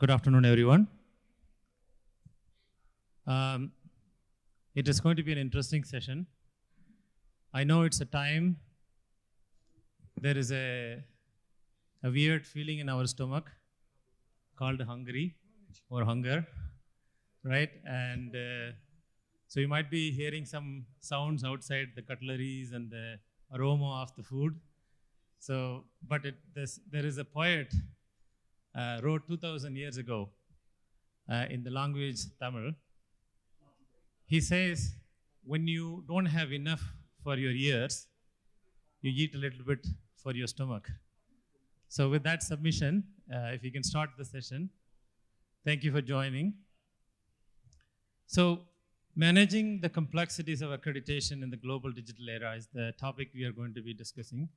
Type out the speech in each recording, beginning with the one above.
Good afternoon, everyone. It is going to be an interesting session. I know it's a time, there is a weird feeling in our stomach called hungry or hunger, right? And so you might be hearing some sounds outside, the cutleries and the aroma of the food. So, but there is a poet wrote 2000 years ago in the language Tamil. He says, when you don't have enough for your ears, you eat a little bit for your stomach. So with that submission, if you can start the session. Thank you for joining. So managing the complexities of accreditation in the global digital era is the topic we are going to be discussing.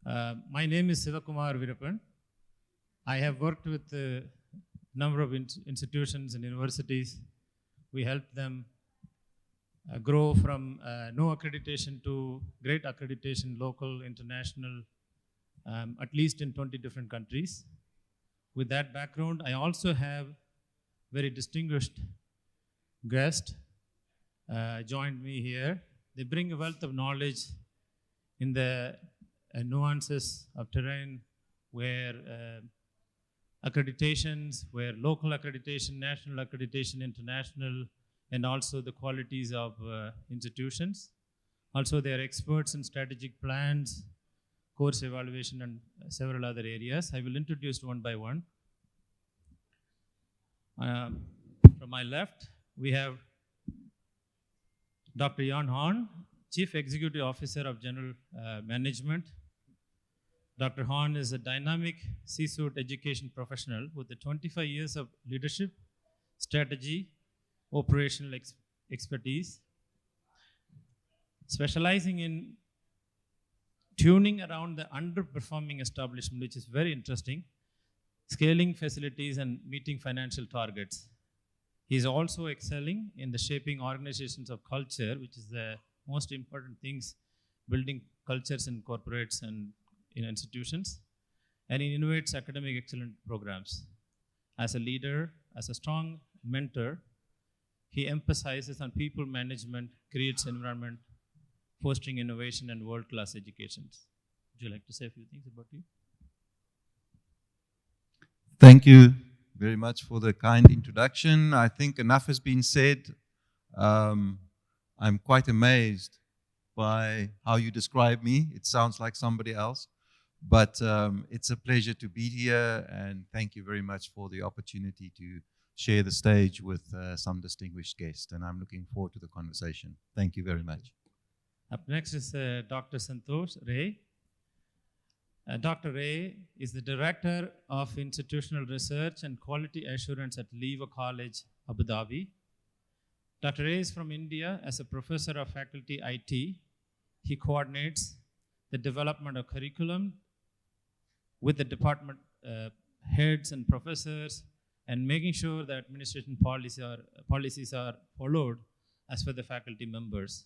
My name is Sivakumar Veerappan. I have worked with a number of institutions and universities. We help them grow from no accreditation to great accreditation, local, international, at least in 20 different countries. With that background, I also have very distinguished guest joined me here. They bring a wealth of knowledge in the nuances of terrain where accreditations, where local accreditation, national accreditation, international, and also the qualities of institutions. Also, they are experts in strategic plans, course evaluation, and several other areas. I will introduce one by one. From my left, we have Dr. Jan Hahn, Chief Executive Officer of General Management. Dr. Hahn is a dynamic C-suite education professional with 25 years of leadership, strategy, operational expertise, specializing in tuning around the underperforming establishment, which is very interesting, scaling facilities and meeting financial targets. He is also excelling in the shaping organizations of culture, which is the most important things, building cultures in corporates and in institutions, and he innovates academic excellent programs. As a leader, as a strong mentor, he emphasizes on people management, creates environment, fostering innovation and world-class educations. Would you like to say a few things about you? Thank you very much for the kind introduction. I think enough has been said. I'm quite amazed by how you describe me. It sounds like somebody else. But it's a pleasure to be here, and thank you very much for the opportunity to share the stage with some distinguished guests, and I'm looking forward to the conversation. Thank you very much. Up next is Dr. Santosh Ray. Dr. Ray is the Director of Institutional Research and Quality Assurance at Leva College, Abu Dhabi. Dr. Ray is from India as a Professor of Faculty IT. He coordinates the development of curriculum with the department heads and professors, and making sure that administration policies are followed as per the faculty members.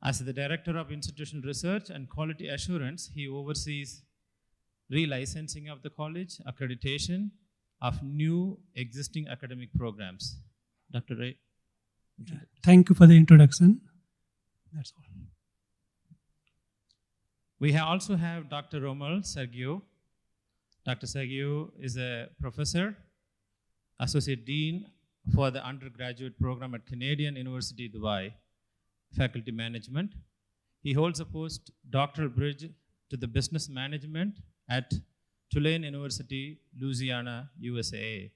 As the Director of Institutional Research and Quality Assurance, he oversees relicensing of the college, accreditation of new existing academic programs. Dr. Ray. Thank you for the introduction. That's all. We also have Dr. Rommel Sergio. Dr. Sergio is a professor, associate dean for the undergraduate program at Canadian University, Dubai, faculty management. He holds a postdoctoral bridge to the business management at Tulane University, Louisiana, USA.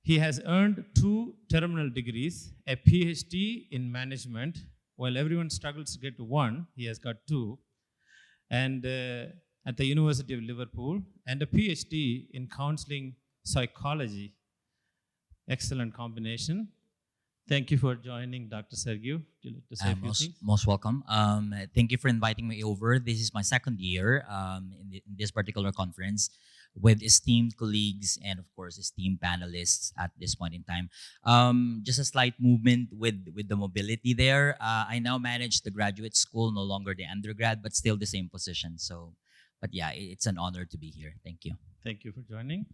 He has earned 2 terminal degrees, a PhD in management. While everyone struggles to get to 1, he has got 2. And at the University of Liverpool, and a PhD in counseling psychology. Excellent combination. Thank you for joining, Dr. Sergio. Would you like to say a few things? Most welcome. Thank you for inviting me over. This is my second year in this particular conference with esteemed colleagues and, of course, esteemed panelists at this point in time. Just a slight movement with the mobility there. I now manage the graduate school, no longer the undergrad, but still the same position. So But yeah, it's an honor to be here. Thank you. Thank you for joining.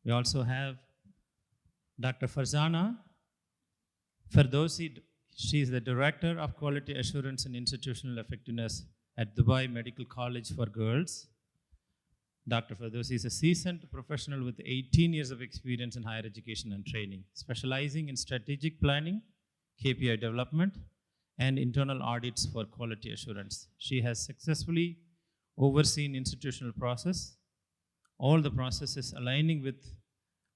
We also have Dr. Farzana Firdousi. She is the Director of Quality Assurance and Institutional Effectiveness at Dubai Medical College for Girls. Dr. Firdousi is a seasoned professional with 18 years of experience in higher education and training, specializing in strategic planning, KPI development, and internal audits for quality assurance. She has successfully overseen institutional process, all the processes aligning with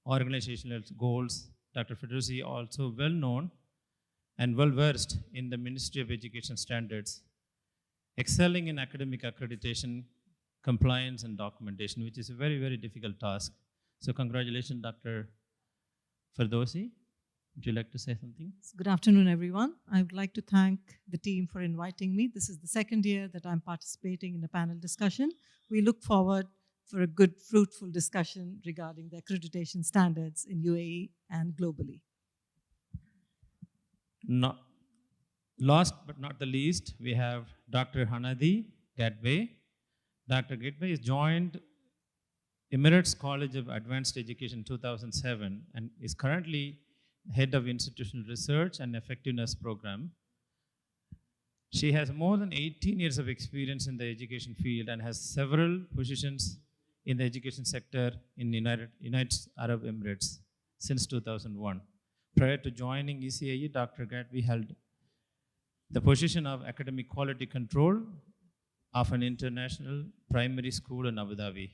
organizational goals. Dr. Firdousi also well known and well versed in the Ministry of Education standards, excelling in academic accreditation, compliance, and documentation, which is a very, very difficult task. So congratulations, Dr. Firdousi. Would you like to say something? Good afternoon, everyone. I would like to thank the team for inviting me. This is the second year that I'm participating in a panel discussion. We look forward for a good, fruitful discussion regarding the accreditation standards in UAE and globally. Last but not the least, we have Dr. Hanadi Kadbey. Dr. Kadbey is joined Emirates College of Advanced Education in 2007 and is currently Head of Institutional Research and Effectiveness Program. She has more than 18 years of experience in the education field and has several positions in the education sector in the United Arab Emirates since 2001. Prior to joining ECAE, Dr. Kadbey held the position of Academic Quality Control of an international primary school in Abu Dhabi.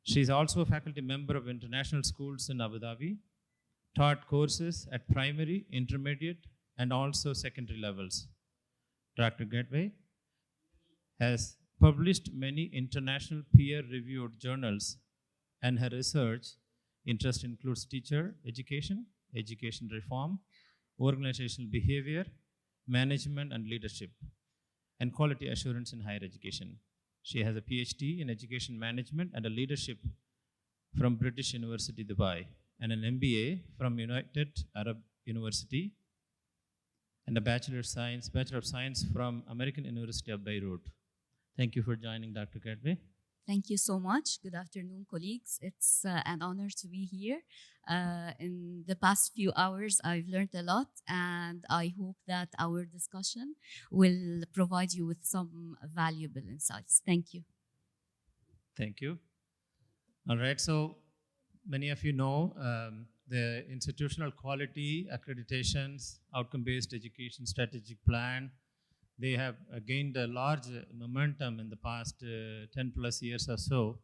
She is also a faculty member of international schools in Abu Dhabi, taught courses at primary, intermediate, and also secondary levels. Dr. Kadbey has published many international peer-reviewed journals, and her research interest includes teacher education, education reform, organizational behavior, management and leadership, and quality assurance in higher education. She has a PhD in education management and a leadership from British University, Dubai, and an MBA from United Arab University, and a Bachelor of Science from American University of Beirut. Thank you for joining, Dr. Kadbey. Thank you so much. Good afternoon, colleagues. It's an honor to be here. In the past few hours, I've learned a lot, and I hope that our discussion will provide you with some valuable insights. Thank you. Thank you. All right, so many of you know the institutional quality accreditations, outcome-based education strategic plan. They have gained a large momentum in the past 10 plus years or so,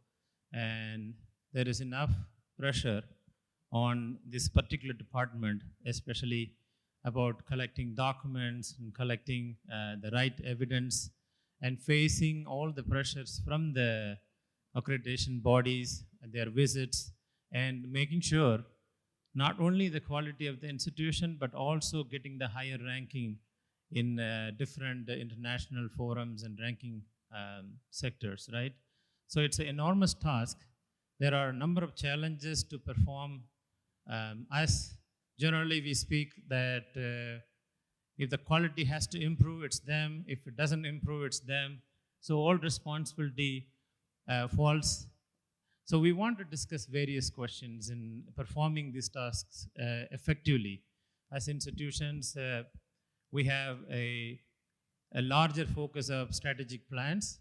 and there is enough pressure on this particular department, especially about collecting documents and collecting the right evidence and facing all the pressures from the accreditation bodies and their visits, and making sure not only the quality of the institution but also getting the higher ranking in different international forums and ranking sectors, right? So it's an enormous task. There are a number of challenges to perform. As generally we speak that if the quality has to improve, it's them. If it doesn't improve, it's them. So all responsibility falls. So we want to discuss various questions in performing these tasks effectively. As institutions, we have a larger focus of strategic plans,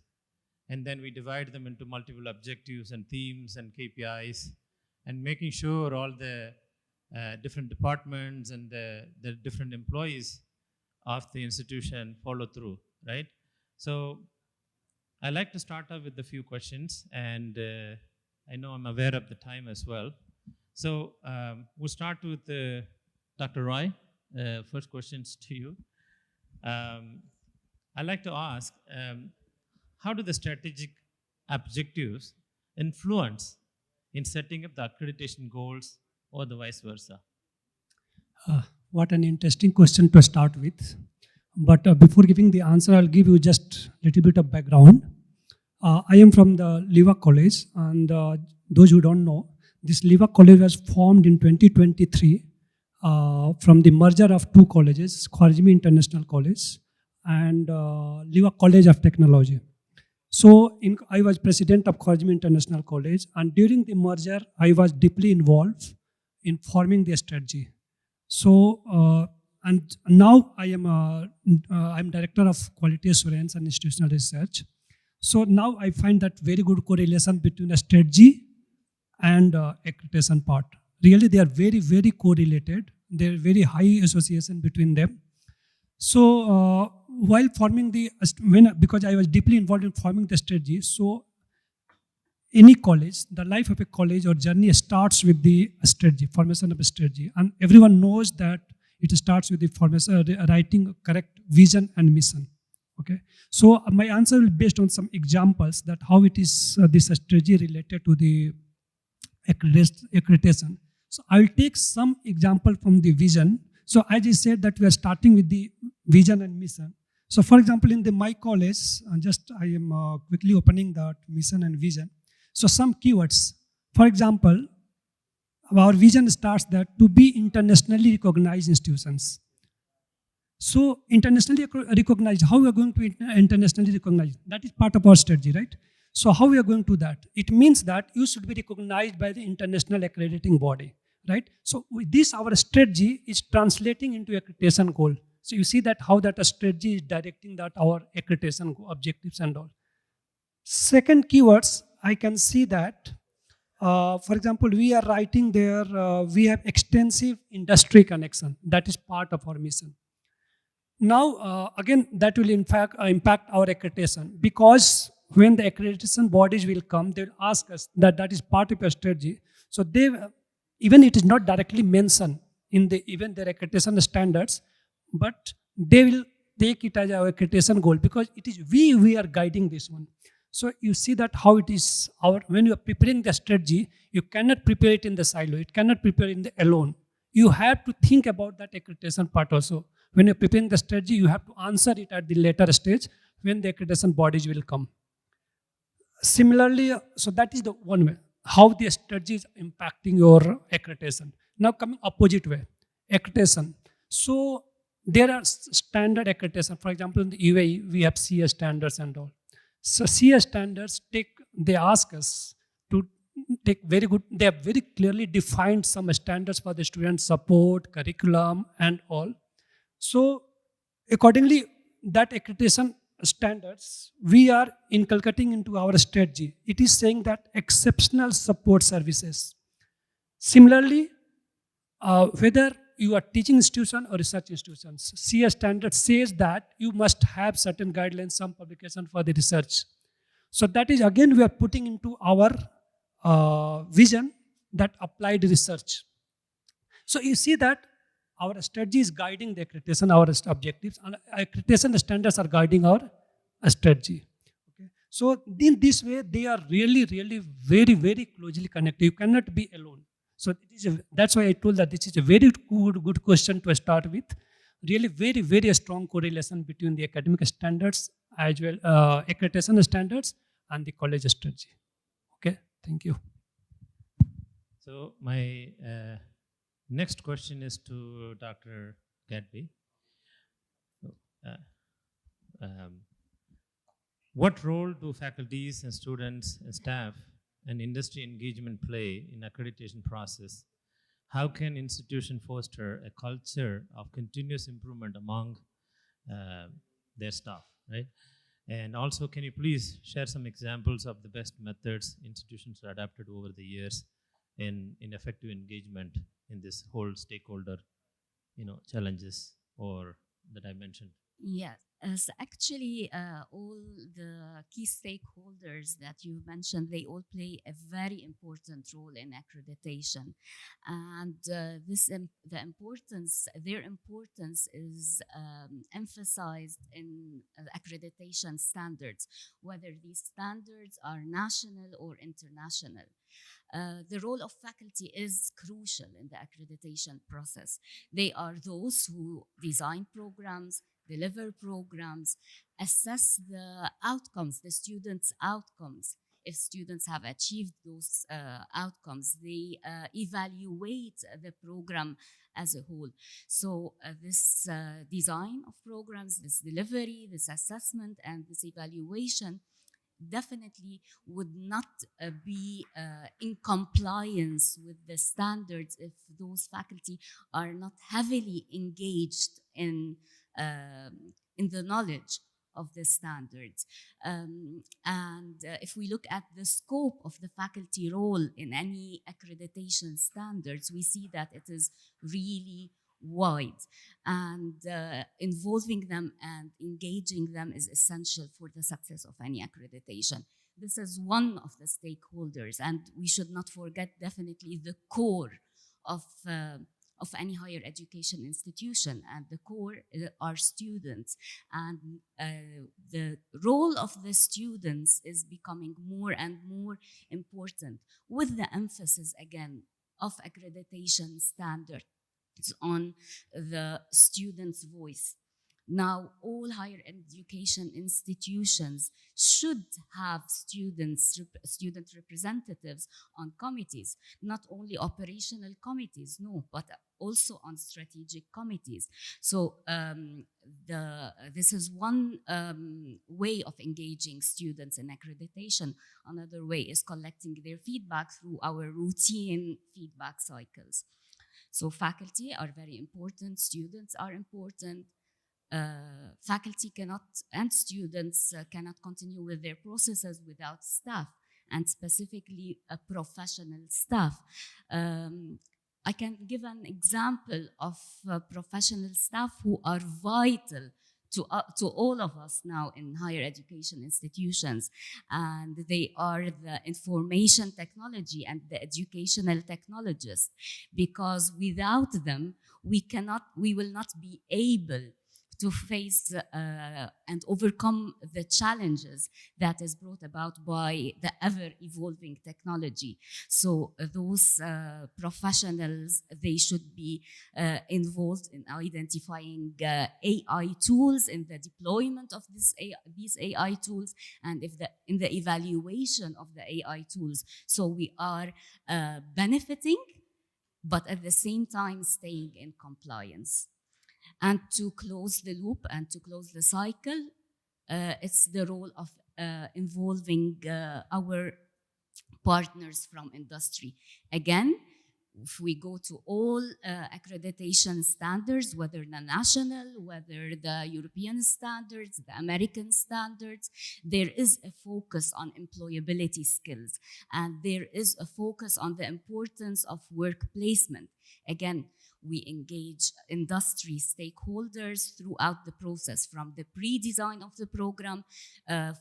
and then we divide them into multiple objectives and themes and KPIs, and making sure all the different departments and the different employees of the institution follow through, right? So I like to start off with a few questions, and I know I'm aware of the time as well. So we'll start with Dr. Roy. First questions to you. I'd like to ask, how do the strategic objectives influence in setting up the accreditation goals or the vice versa? What an interesting question to start with. But before giving the answer, I'll give you just a little bit of background. I am from the Liva College, and those who don't know, this Liva College was formed in 2023 from the merger of two colleges, Khwarizmi International College and Liva College of Technology. So I was president of Khwarizmi International College, and during the merger, I was deeply involved in forming the strategy. So, and now I'm director of quality assurance and institutional research. So now I find that very good correlation between the strategy and accreditation part. Really, they are very, very correlated. There are very high association between them. So while forming because I was deeply involved in forming the strategy, so any college, the life of a college or journey starts with the strategy, formation of a strategy. And everyone knows that it starts with the formation, writing correct vision and mission. Okay. So my answer will be based on some examples that how it is this strategy related to the accreditation. So I will take some example from the vision. So as I said that we are starting with the vision and mission. So for example, in my college, I am quickly opening that mission and vision. So some keywords. For example, our vision starts that to be internationally recognized institutions. So internationally recognized, how we are going to internationally recognize? That is part of our strategy, right? So how we are going to do that? It means that you should be recognized by the international accrediting body, right? So with this, our strategy is translating into accreditation goal. So you see that how that strategy is directing that our accreditation objectives and all. Second keywords, I can see that, for example, we are writing there, we have extensive industry connection. That is part of our mission. Now, again, that will in fact impact our accreditation, because when the accreditation bodies will come, they will ask us that is part of your strategy. So they, even it is not directly mentioned in even their accreditation standards, but they will take it as our accreditation goal, because it is we are guiding this one. So you see that how it is when you are preparing the strategy, you cannot prepare it in the silo. It cannot prepare in the alone. You have to think about that accreditation part also. When you're preparing the strategy, you have to answer it at the later stage when the accreditation bodies will come. Similarly, so that is the one way, how the strategy is impacting your accreditation. Now coming opposite way, accreditation. So there are standard accreditation. For example, in the UAE, we have CS standards and all. So CS standards they ask us to take very good, they have very clearly defined some standards for the student support, curriculum and all. So accordingly, that accreditation standards, we are inculcating into our strategy. It is saying that exceptional support services. Similarly, whether you are teaching institution or research institutions, CS standard says that you must have certain guidelines, some publication for the research. So that is again, we are putting into our vision that applied research. So you see that our strategy is guiding the accreditation, our objectives, and accreditation standards are guiding our strategy. Okay. So in this way, they are really, really very, very closely connected. You cannot be alone. So that's why I told that this is a very good question to start with. Really very, very strong correlation between the academic standards as well, accreditation standards and the college strategy. Okay, thank you. So my next question is to Dr. Kadbey. What role do faculties and students and staff and industry engagement play in accreditation process? How can institution foster a culture of continuous improvement among their staff, right? And also, can you please share some examples of the best methods institutions are adapted over the years in effective engagement in this whole stakeholder, challenges or that I mentioned? Yes, as actually all the key stakeholders that you mentioned, they all play a very important role in accreditation, and their importance is emphasized in accreditation standards, whether these standards are national or international. The role of faculty is crucial in the accreditation process. They are those who design programs, deliver programs, assess the outcomes, the students' outcomes. If students have achieved those outcomes, they evaluate the program as a whole. So this design of programs, this delivery, this assessment, and this evaluation, definitely would not be in compliance with the standards if those faculty are not heavily engaged in the knowledge of the standards. And if we look at the scope of the faculty role in any accreditation standards, we see that it is really wide, and involving them and engaging them is essential for the success of any accreditation. This is one of the stakeholders, and we should not forget definitely the core of any higher education institution, and the core are students, and the role of the students is becoming more and more important, with the emphasis again of accreditation standards on the student's voice. Now, all higher education institutions should have student representatives on committees, not only operational committees, no, but also on strategic committees. So this is one way of engaging students in accreditation. Another way is collecting their feedback through our routine feedback cycles. So faculty are very important, students are important. Faculty cannot, and students cannot continue with their processes without staff, and specifically a professional staff. I can give an example of professional staff who are vital to all of us now in higher education institutions, and they are the information technology and the educational technologists, because without them we will not be able to face and overcome the challenges that is brought about by the ever-evolving technology. So those professionals, they should be involved in identifying AI tools, in the deployment of these AI tools, and in the evaluation of the AI tools. So we are benefiting, but at the same time staying in compliance. And to close the loop and to close the cycle, it's the role of involving our partners from industry. Again, if we go to all accreditation standards, whether the national, whether the European standards, the American standards, there is a focus on employability skills, and there is a focus on the importance of work placement. Again, we engage industry stakeholders throughout the process, from the pre-design of the program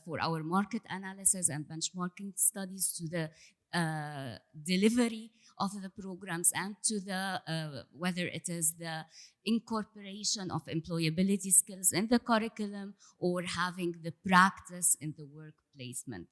for our market analysis and benchmarking studies, to the delivery of the programs, and to the whether it is the incorporation of employability skills in the curriculum or having the practice in the work placement.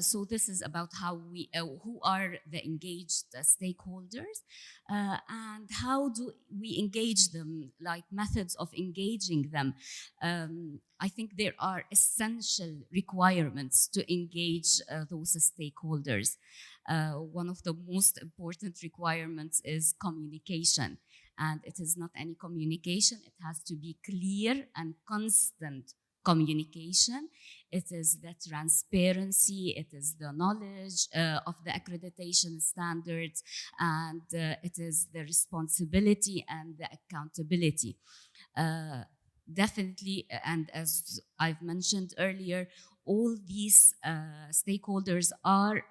So this is about how who are the engaged stakeholders, and how do we engage them, like methods of engaging them. I think there are essential requirements to engage those stakeholders. One of the most important requirements is communication, and it is not any communication, it has to be clear and constant communication. It is the transparency, it is the knowledge of the accreditation standards, and it is the responsibility and the accountability. Definitely, and as I've mentioned earlier, all these stakeholders are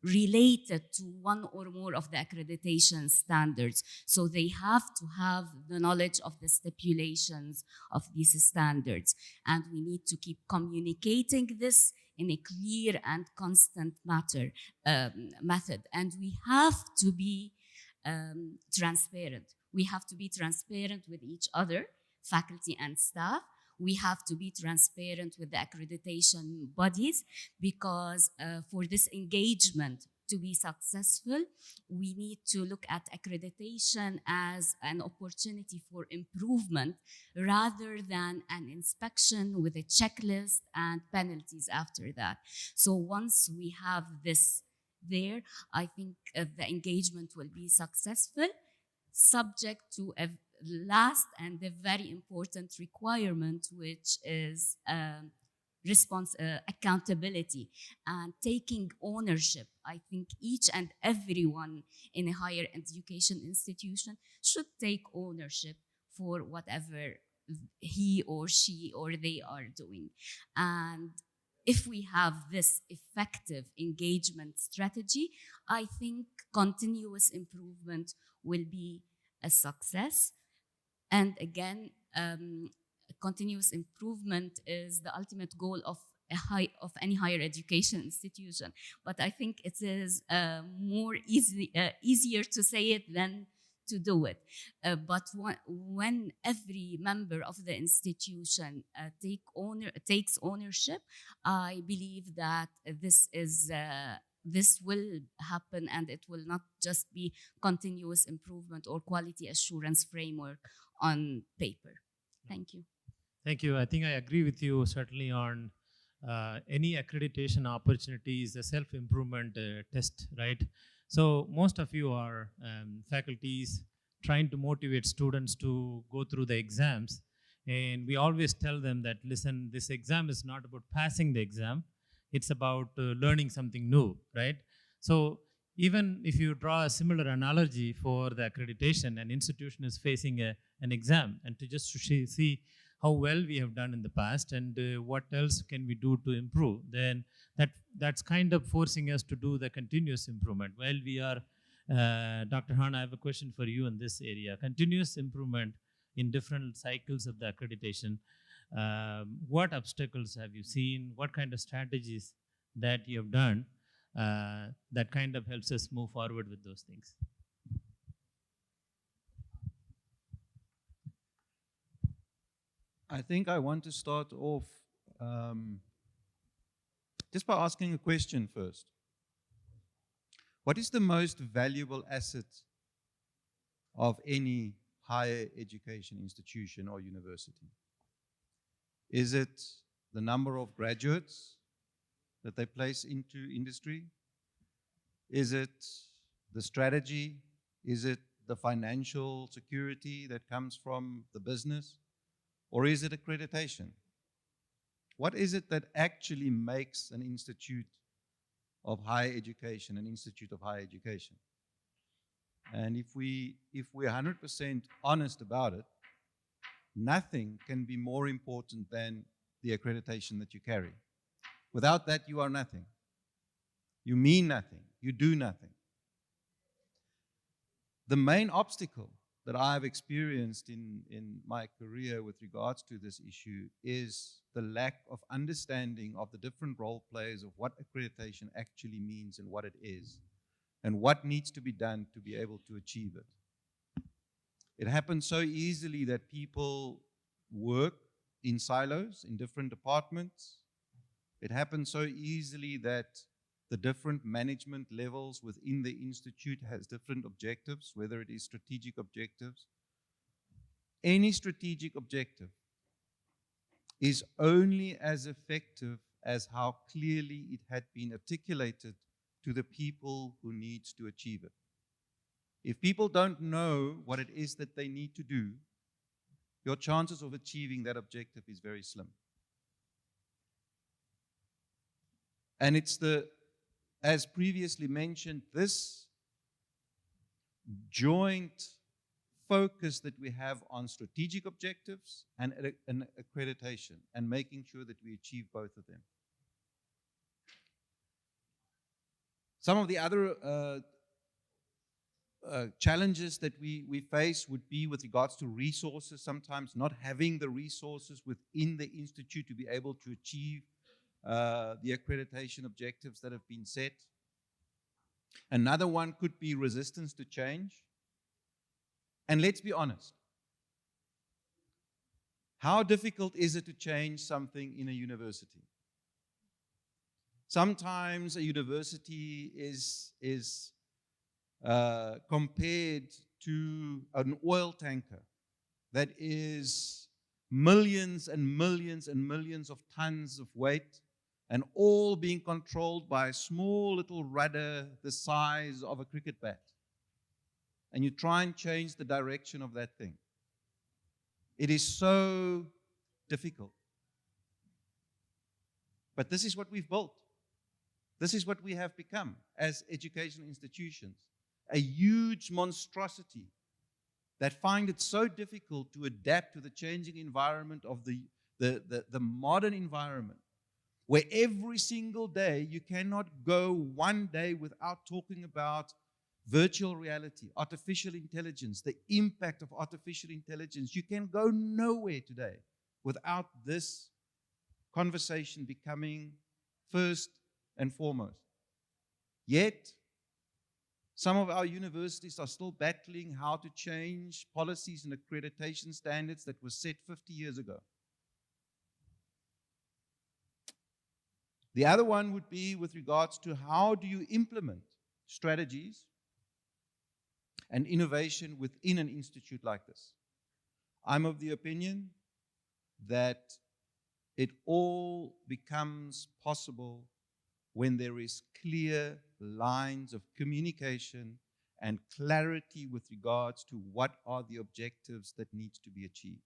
related to one or more of the accreditation standards. So they have to have the knowledge of the stipulations of these standards. And we need to keep communicating this in a clear and constant method. And we have to be transparent. We have to be transparent with each other, faculty and staff. We have to be transparent with the accreditation bodies, because for this engagement to be successful, we need to look at accreditation as an opportunity for improvement rather than an inspection with a checklist and penalties after that. So once we have this there, I think the engagement will be successful, subject to a last and a very important requirement, which is accountability and taking ownership. I think each and everyone in a higher education institution should take ownership for whatever he or she or they are doing. And if we have this effective engagement strategy, I think continuous improvement will be a success. And again, continuous improvement is the ultimate goal of any higher education institution. But I think it is easier to say it than to do it. But when every member of the institution takes ownership, I believe that this will happen, and it will not just be continuous improvement or quality assurance framework on paper. Thank you. Thank you. I think I agree with you certainly on any accreditation opportunity is a self-improvement test, right? So most of you are faculties trying to motivate students to go through the exams. And we always tell them that, listen, this exam is not about passing the exam. It's about learning something new, right? So even if you draw a similar analogy for the accreditation, an institution is facing an exam, and to just see how well we have done in the past and what else can we do to improve, then that's kind of forcing us to do the continuous improvement. While we are, Dr. Han, I have a question for you in this area. Continuous improvement in different cycles of the accreditation. What obstacles have you seen? What kind of strategies that you have done that kind of helps us move forward with those things? I think I want to start off just by asking a question first. What is the most valuable asset of any higher education institution or university? Is it the number of graduates that they place into industry? Is it the strategy? Is it the financial security that comes from the business? Or is it accreditation? What is it that actually makes an institute of higher education an institute of higher education? And if we're 100% honest about it, nothing can be more important than the accreditation that you carry. Without that, you are nothing. You mean nothing. You do nothing. The main obstacle that I've experienced in my career with regards to this issue is the lack of understanding of the different role players of what accreditation actually means and what it is, and what needs to be done to be able to achieve it. It happens so easily that people work in silos, in different departments. It happens so easily that the different management levels within the institute has different objectives, whether it is strategic objectives. Any strategic objective is only as effective as how clearly it had been articulated to the people who need to achieve it. If people don't know what it is that they need to do, your chances of achieving that objective is very slim. And it's as previously mentioned, this joint focus that we have on strategic objectives and accreditation, and making sure that we achieve both of them. Some of the other challenges that we face would be with regards to resources, sometimes not having the resources within the institute to be able to achieve the accreditation objectives that have been set. Another one could be resistance to change. And let's be honest, how difficult is it to change something in a university? Sometimes a university is compared to an oil tanker that is millions and millions and millions of tons of weight, and all being controlled by a small little rudder the size of a cricket bat. And you try and change the direction of that thing. It is so difficult. But this is what we've built. This is what we have become as educational institutions. A huge monstrosity that find it so difficult to adapt to the changing environment of the modern environment, where every single day you cannot go one day without talking about virtual reality, artificial intelligence, the impact of artificial intelligence. You can go nowhere today without this conversation becoming first and foremost. Yet, some of our universities are still battling how to change policies and accreditation standards that were set 50 years ago. The other one would be with regards to how do you implement strategies and innovation within an institute like this. I'm of the opinion that it all becomes possible when there is clear lines of communication and clarity with regards to what are the objectives that need to be achieved.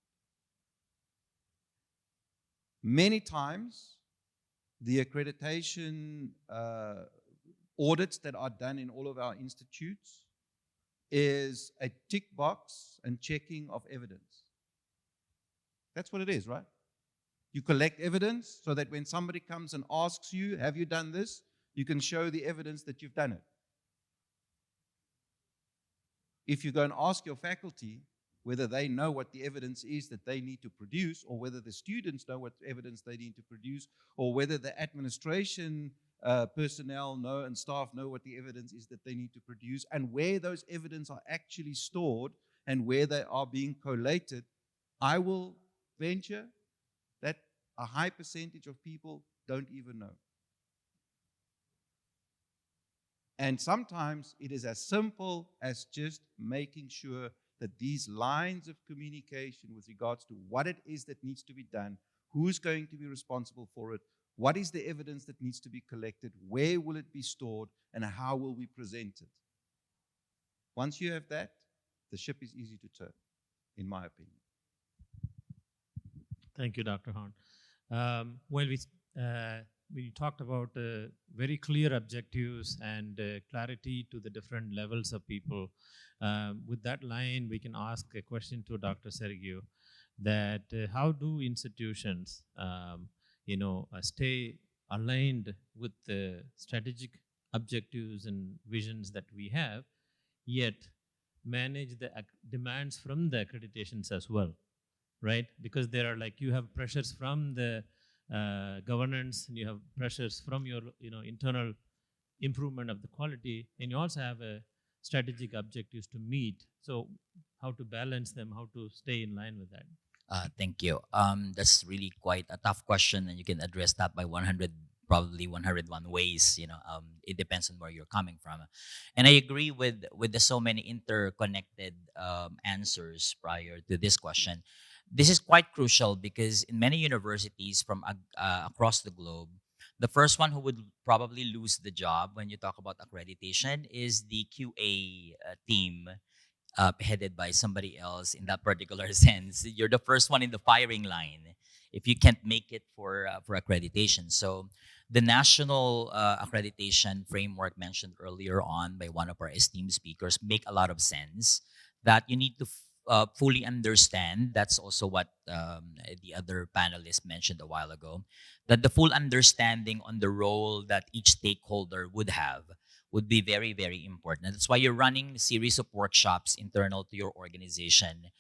Many times, the accreditation audits that are done in all of our institutes is a tick box and checking of evidence. That's what it is, right? You collect evidence so that when somebody comes and asks you, have you done this? You can show the evidence that you've done it. If you go and ask your faculty whether they know what the evidence is that they need to produce, or whether the students know what evidence they need to produce, or whether the administration personnel know and staff know what the evidence is that they need to produce, and where those evidence are actually stored and where they are being collated, I will venture that a high percentage of people don't even know. And sometimes it is as simple as just making sure that these lines of communication with regards to what it is that needs to be done, who's going to be responsible for it, what is the evidence that needs to be collected, where will it be stored, and how will we present it. Once you have that, the ship is easy to turn, in my opinion. Thank you, Dr. Hahn. We talked about very clear objectives and clarity to the different levels of people. With that line, we can ask a question to Dr. Sergio, that how do institutions, stay aligned with the strategic objectives and visions that we have, yet manage the demands from the accreditations as well, right? Because there are, like, you have pressures from the governance, and you have pressures from your internal improvement of the quality, and you also have a strategic objectives to meet. So how to balance them, how to stay in line with that? Thank you. That's really quite a tough question, and you can address that by 101 ways. It depends on where you're coming from, and I agree with the so many interconnected answers prior to this question. This is quite crucial because in many universities from across the globe, the first one who would probably lose the job when you talk about accreditation is the QA team, headed by somebody else in that particular sense. You're the first one in the firing line if you can't make it for accreditation. So the national accreditation framework mentioned earlier on by one of our esteemed speakers make a lot of sense, that you need to fully understand. That's also what the other panelists mentioned a while ago, that the full understanding on the role that each stakeholder would have would be very, very important. And that's why you're running a series of workshops internal to your organization,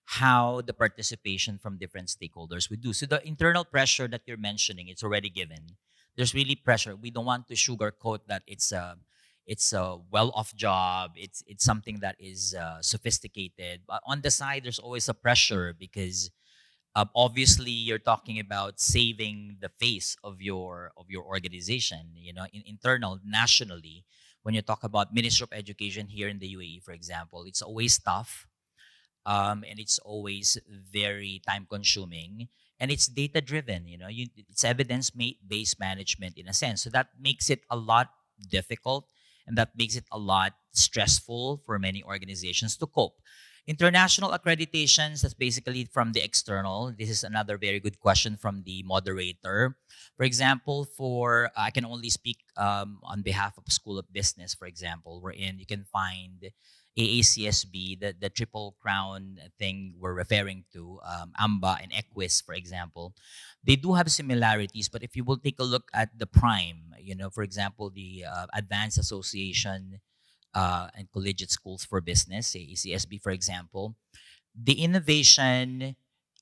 how the participation from different stakeholders would do. So the internal pressure that you're mentioning, it's already given. There's really pressure. We don't want to sugarcoat that it's a well-off job. It's something that is sophisticated. But on the side, there's always a pressure because obviously you're talking about saving the face of your organization. Internal, nationally, when you talk about Ministry of Education here in the UAE, for example, it's always tough, and it's always very time-consuming, and it's data-driven. It's evidence-based management in a sense. So that makes it a lot difficult, and that makes it a lot stressful for many organizations to cope. International accreditations, that's basically from the external. This is another very good question from the moderator. For example, I can only speak on behalf of School of Business, for example, wherein you can find AACSB, the triple crown thing we're referring to, AMBA and EQUIS, for example. They do have similarities, but if you will take a look at the prime, for example, the Advanced Association and Collegiate Schools for Business, AACSB, for example, the innovation,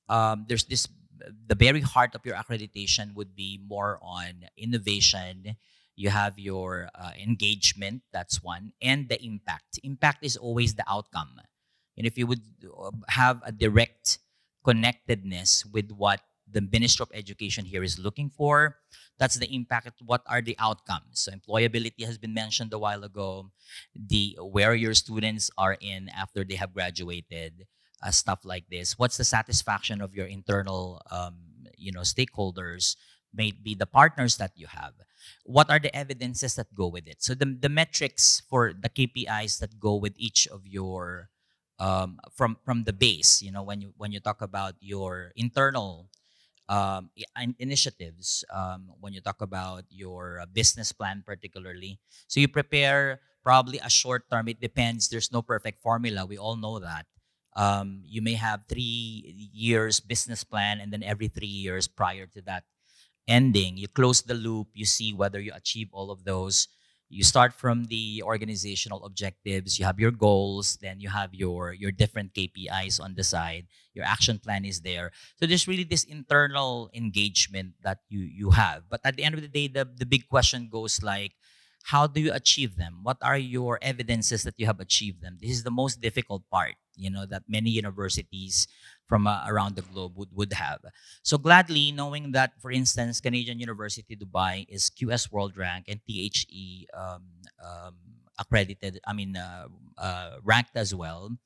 there's this, the very heart of your accreditation would be more on innovation. You have your engagement, that's one, and the impact. Impact is always the outcome. And if you would have a direct connectedness with what the Ministry of Education here is looking for, that's the impact. What are the outcomes? So employability has been mentioned a while ago. Where your students are in after they have graduated, stuff like this. What's the satisfaction of your internal, stakeholders, maybe the partners that you have? What are the evidences that go with it? So the metrics for the KPIs that go with each of your from the base. When you talk about your internal initiatives, when you talk about your business plan particularly. So you prepare probably a short term, it depends, there's no perfect formula, we all know that. You may have 3 years business plan, and then every 3 years prior to that ending, you close the loop, you see whether you achieve all of those. You start from the organizational objectives, you have your goals, then you have your different KPIs on the side, your action plan is there. So there's really this internal engagement that you have. But at the end of the day, the big question goes like, how do you achieve them? What are your evidences that you have achieved them? This is the most difficult part, that many universities from around the globe would have. So gladly, knowing that, for instance, Canadian University Dubai is QS World Rank and THE accredited, ranked as well.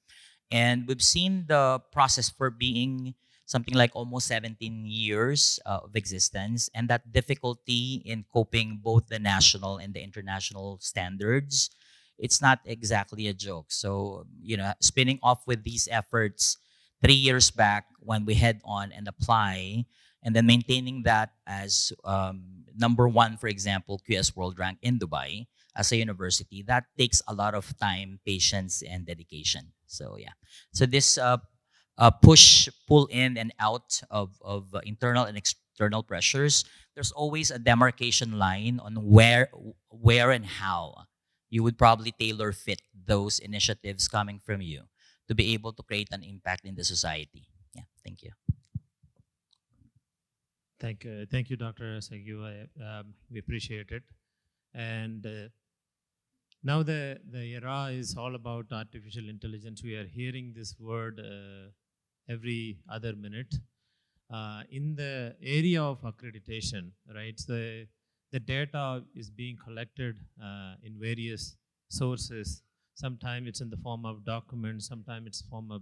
And we've seen the process for being something like almost 17 years of existence, and that difficulty in coping both the national and the international standards, it's not exactly a joke. So, spinning off with these efforts 3 years back when we head on and apply, and then maintaining that as number one, for example, QS World Rank in Dubai as a university, that takes a lot of time, patience, and dedication. So yeah, so this push, pull in and out of internal and external pressures, there's always a demarcation line on where and how you would probably tailor fit those initiatives coming from you to be able to create an impact in the society. Yeah, thank you. Thank you, Dr. Sagyu. We appreciate it. And now the era is all about artificial intelligence. We are hearing this word every other minute. In the area of accreditation, right? So the data is being collected in various sources. Sometimes it's in the form of documents, sometimes it's form of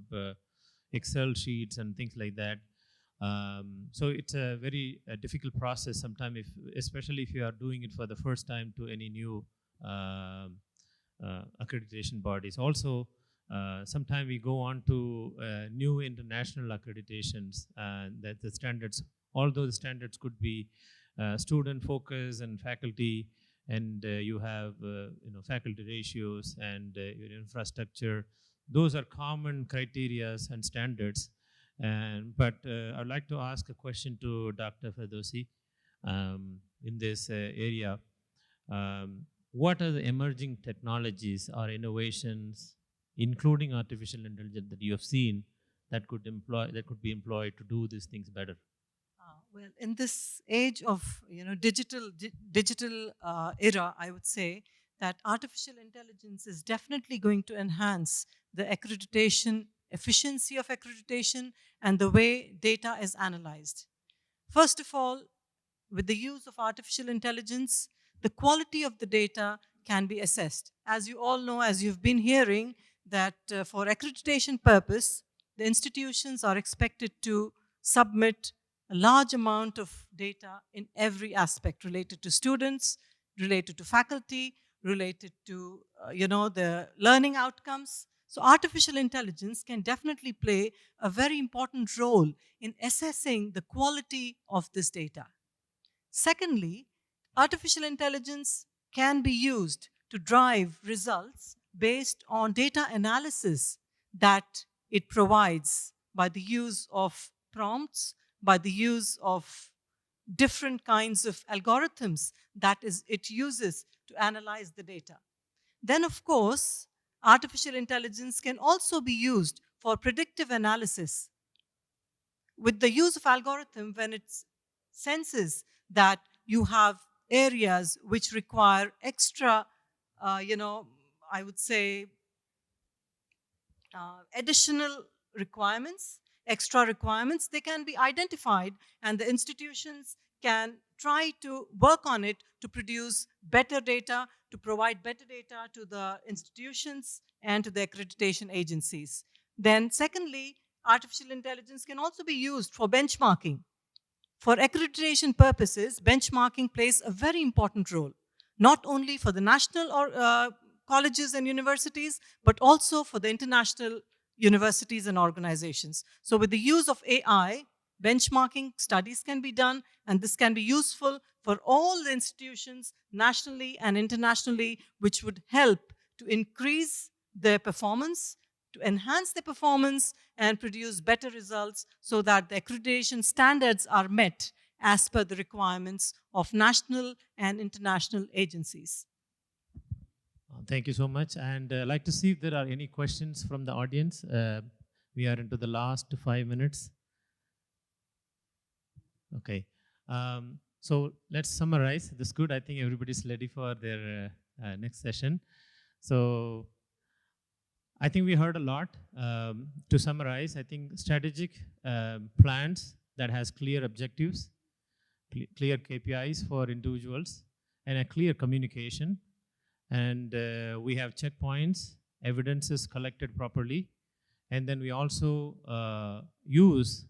Excel sheets and things like that. So it's a very difficult process sometimes, especially if you are doing it for the first time to any new accreditation bodies. Also, sometimes we go on to new international accreditations, that the standards, although the standards could be student focus and faculty, and you have faculty ratios and your infrastructure. Those are common criteria and standards. But I'd like to ask a question to Dr. Firdousi in this area. What are the emerging technologies or innovations, including artificial intelligence, that you have seen that could be employed to do these things better? Well, in this age of digital era, I would say that artificial intelligence is definitely going to enhance the accreditation, efficiency of accreditation, and the way data is analyzed. First of all, with the use of artificial intelligence, the quality of the data can be assessed. As you all know, as you've been hearing, that for accreditation purpose, the institutions are expected to submit a large amount of data in every aspect related to students, related to faculty, related to the learning outcomes. So artificial intelligence can definitely play a very important role in assessing the quality of this data. Secondly, artificial intelligence can be used to drive results based on data analysis that it provides by the use of prompts, by the use of different kinds of algorithms that it uses to analyze the data. Then, of course, artificial intelligence can also be used for predictive analysis. With the use of algorithm, when it senses that you have areas which require extra, I would say, additional requirements, extra requirements, they can be identified, and the institutions can try to work on it to produce better data, to provide better data to the institutions and to the accreditation agencies. Then secondly, artificial intelligence can also be used for benchmarking. For accreditation purposes, benchmarking plays a very important role, not only for the national colleges and universities, but also for the international universities and organizations. So with the use of AI, benchmarking studies can be done, and this can be useful for all the institutions, nationally and internationally, which would help to increase their performance, to enhance their performance and produce better results so that the accreditation standards are met as per the requirements of national and international agencies. Thank you so much. And I'd like to see if there are any questions from the audience. We are into the last 5 minutes. Okay. So let's summarize. This is good. I think everybody's ready for their next session. So I think we heard a lot. To summarize, I think strategic plans that has clear objectives, clear KPIs for individuals, and a clear communication. And we have checkpoints, evidence is collected properly. And then we also use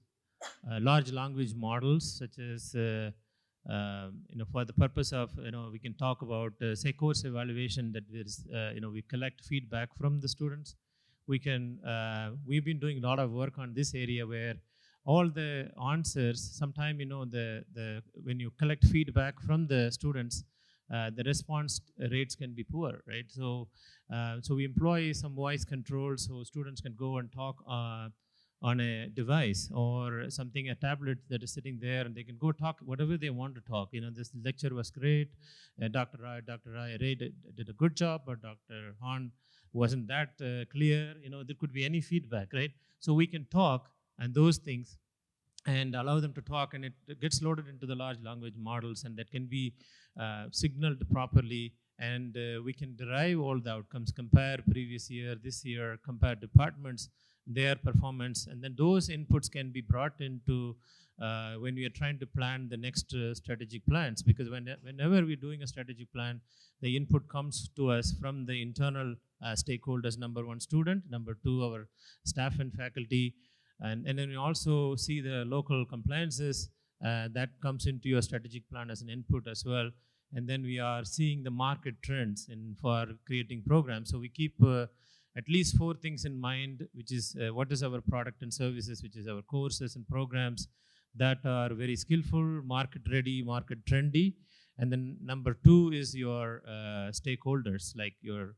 large language models such as, for the purpose of, we can talk about, say, course evaluation that there's, we collect feedback from the students. We've been doing a lot of work on this area where all the answers, sometimes, when you collect feedback from the students, the response rates can be poor, right? So we employ some voice control so students can go and talk on a device or something, a tablet that is sitting there, and they can go talk whatever they want to talk. This lecture was great. Dr. Ray did a good job, but Dr. Han wasn't that clear. There could be any feedback, right? So we can talk and those things and allow them to talk, and it gets loaded into the large language models, and that can be signaled properly, and we can derive all the outcomes, compare previous year, this year, compare departments, their performance, and then those inputs can be brought into when we are trying to plan the next strategic plans, because whenever we're doing a strategic plan, the input comes to us from the internal stakeholders, number one, student, number two, our staff and faculty, and then we also see the local compliances that comes into your strategic plan as an input as well. And then we are seeing the market trends for creating programs. So we keep at least 4 things in mind, which is what is our product and services, which is our courses and programs that are very skillful, market ready, market trendy. And then number 2 is your stakeholders, like your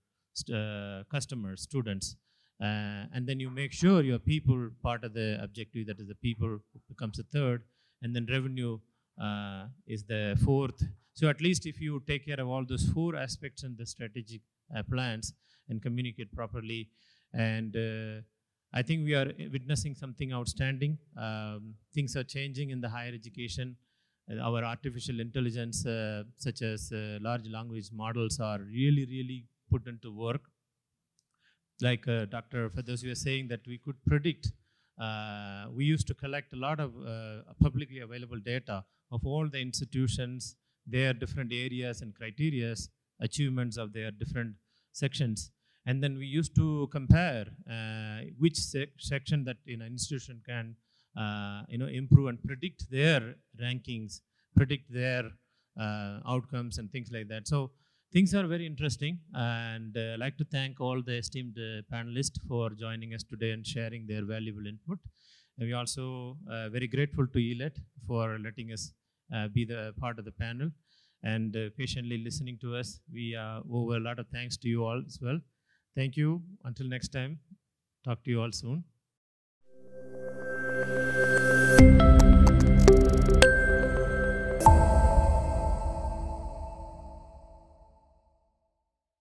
customers, students. And then you make sure your people part of the objective, that is the people becomes the third, and then revenue is the fourth. So at least if you take care of all those 4 aspects in the strategic plans and communicate properly, and I think we are witnessing something outstanding. Things are changing in the higher education. Our artificial intelligence, such as large language models, are really, really put into work. Like Dr. Firdousi was saying, that we could predict. We used to collect a lot of publicly available data of all the institutions, their different areas and criteria, achievements of their different sections. And then we used to compare which section that institution can improve and predict their rankings, predict their outcomes and things like that. So Things are very interesting, and I'd like to thank all the esteemed panelists for joining us today and sharing their valuable input. And we're also very grateful to Elet for letting us be the part of the panel and patiently listening to us. We owe a lot of thanks to you all as well. Thank you. Until next time, talk to you all soon.